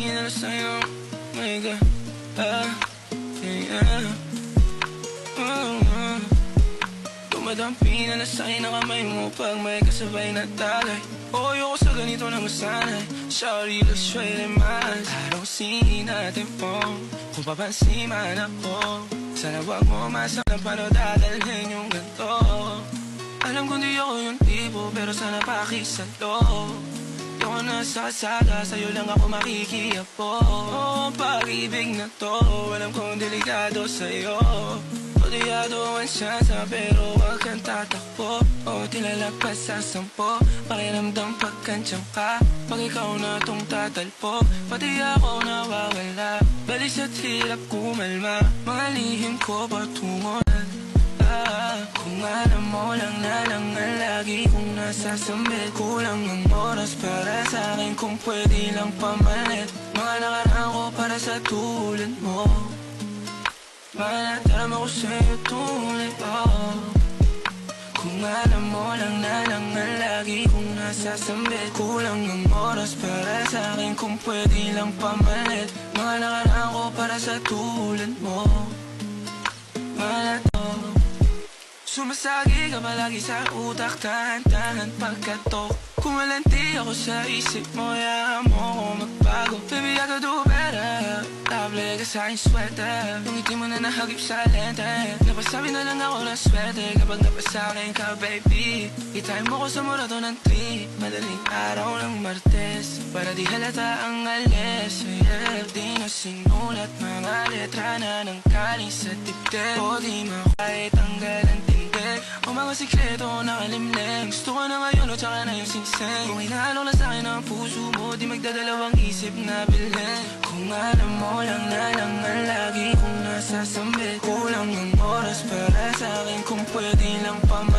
pinala sa'yo. Oh my God, yeah. Dumadampi na lasay na kamay mo pag may kasabay na talay. Ayoko sa ganito na masanay. Sorry, let's try them eyes. Tarosin natin po kung papansin man ako. Sana wag mo masama paano dadalhin yung ganito. Alam kong di ako yung tipo pero sana pakisalo. Di ako nasa kalsada, sa'yo lang ako makikiapo. Ang pag-ibig na to, alam kong delikado sa'yo. Kodiyado ang siyansa pero wag kang tatakbo. O tilalagpas sa 10, pakiramdam pagkansyang ka. Pag ikaw na tong tatalpo, pati ako nawawala. Balis at hirap kumalma, mga lihim ko patungo na. Kung alam mo lang na lang ang lagi kong nasasambit. Kulang ang oras para sa akin kung pwede lang pamalit. Mga nakaraan ko para sa tulad mo. Malatarama ko sa'yo tulad Kung alam mo lang na lang ang lagi kong nasasambit. Kulang ang oras para sa akin kung pwede lang pamalit. Mga nakaraan ko para sa tulad mo. Malato sumasagi ka palagi sa utak, tahan-tahan pagkatok. Kung walanti ako sa isip mo, hayaan mo ako magbago. Baby, I could do better. Table ka sa aking sweater, yung ngiti mo na nahagip sa lente. Napasabi na lang ako na swerte kapag napasakin ka, baby. Itime mo ko sa murato ng trip, madaling araw ng Martes, para di halata ang alis. Yeah, di na sinulat mga letra na ng kaling sa dibdib. O di makahit tanggal ang tindig o mga sikreto nakalimlim. Gusto ko na ngayon o tsaka na yung singsing. Kung inaalok na sa'kin ang puso mo, di magdadalawang isip na bilhin. Kung alam mo lang na lang ang lagi kong nasasambit. Kulang ang oras para sa'kin kung pwede lang pamalit.